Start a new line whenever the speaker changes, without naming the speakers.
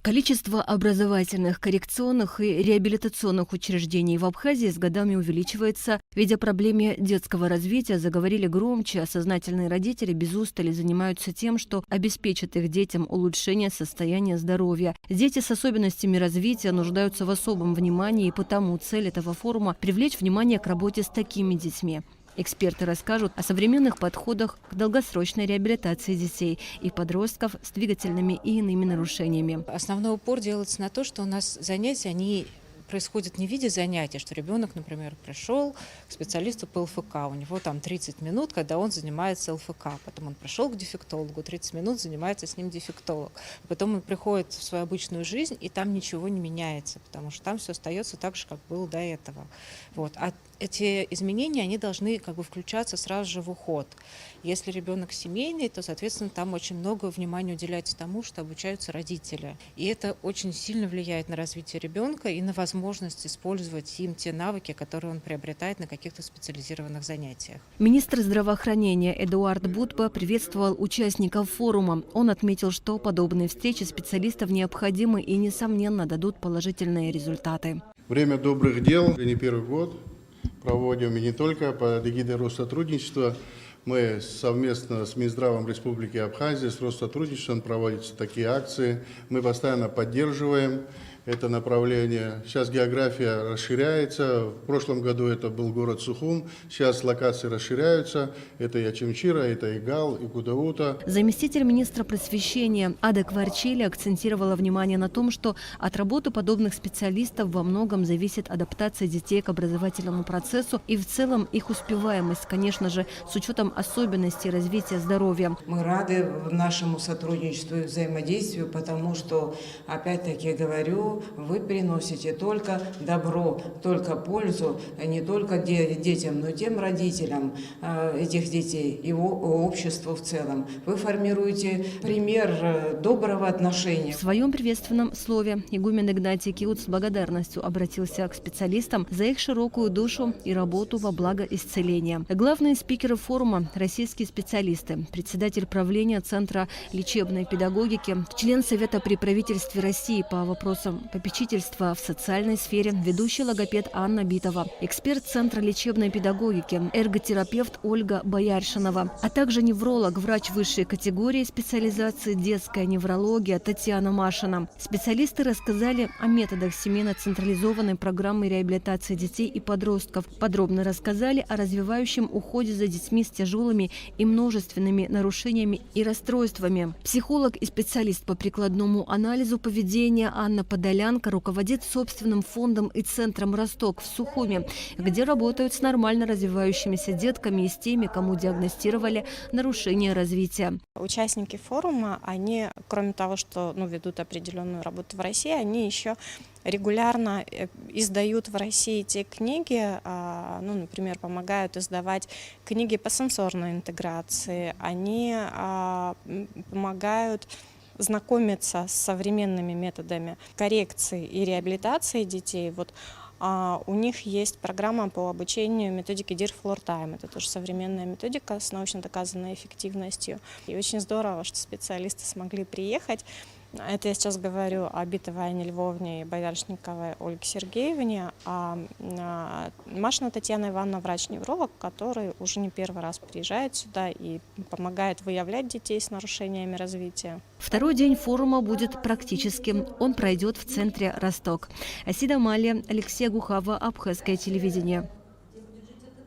Количество образовательных, коррекционных и реабилитационных учреждений в Абхазии с годами увеличивается. Ведь о проблеме детского развития заговорили громче, а сознательные родители без устали занимаются тем, что обеспечат их детям улучшение состояния здоровья. Дети с особенностями развития нуждаются в особом внимании, и потому цель этого форума – привлечь внимание к работе с такими детьми. Эксперты расскажут о современных подходах к долгосрочной реабилитации детей и подростков с двигательными и иными нарушениями.
Основной упор делается на то, что у нас занятия, они происходят не в виде занятия, что ребенок, например, пришел к специалисту по ЛФК, у него там 30 минут, когда он занимается ЛФК, потом он пришел к дефектологу, 30 минут занимается с ним дефектолог, потом он приходит в свою обычную жизнь, и там ничего не меняется, потому что там все остается так же, как было до этого. Вот. А эти изменения, они должны включаться сразу же в уход. Если ребенок семейный, то, соответственно, там очень много внимания уделяется тому, что обучаются родители. И это очень сильно влияет на развитие ребенка и на возможность использовать им те навыки, которые он приобретает на каких-то специализированных занятиях.
Министр здравоохранения Эдуард Будба приветствовал участников форума. Он отметил, что подобные встречи специалистов необходимы и, несомненно, дадут положительные результаты.
Время добрых дел не первый год проводим, и не только под эгидой Россотрудничества. Мы совместно с Минздравом Республики Абхазия, с Россотрудничеством проводятся такие акции. Мы постоянно поддерживаем это направление. Сейчас география расширяется. В прошлом году это был город Сухум. Сейчас локации расширяются. Это и Ачимчира, это Игал, и Кудаута.
Заместитель министра просвещения Ада Кварчели акцентировала внимание на том, что от работы подобных специалистов во многом зависит адаптация детей к образовательному процессу и в целом их успеваемость, конечно же, с учетом особенностей развития здоровья.
Мы рады нашему сотрудничеству и взаимодействию, потому что, опять-таки говорю, вы приносите только добро, только пользу, не только детям, но и тем родителям этих детей и обществу в целом. Вы формируете пример доброго отношения.
В своем приветственном слове игумен Игнатий Киут с благодарностью обратился к специалистам за их широкую душу и работу во благо исцеления. Главные спикеры форума – российские специалисты, председатель правления Центра лечебной педагогики, член Совета при правительстве России по вопросам попечительства в социальной сфере, ведущий логопед Анна Битова, эксперт Центра лечебной педагогики, эрготерапевт Ольга Бояршинова, а также невролог, врач высшей категории специализации детская неврология Татьяна Машина. Специалисты рассказали о методах семейно-централизованной программы реабилитации детей и подростков, подробно рассказали о развивающем уходе за детьми с тяжелыми и множественными нарушениями и расстройствами. Психолог и специалист по прикладному анализу поведения Анна Подолянка руководит собственным фондом и центром «Росток» в Сухуме, где работают с нормально развивающимися детками и с теми, кому диагностировали нарушение развития.
Участники форума, они, кроме того, что ведут определенную работу в России, они еще регулярно издают в России те книги, например, помогают издавать книги по сенсорной интеграции, они помогают знакомиться с современными методами коррекции и реабилитации детей. У них есть программа по обучению методике Dear Floor Time. Это тоже современная методика с научно доказанной эффективностью. И очень здорово, что специалисты смогли приехать. Это я сейчас говорю о Битовой Анне Львовне и Бояршниковой Ольге Сергеевне, а Машина Татьяна Ивановна врач-невролог, который уже не первый раз приезжает сюда и помогает выявлять детей с нарушениями развития.
Второй день форума будет практическим. Он пройдет в центре «Росток». Асида Малия, Алексей Гухава, Абхазское телевидение.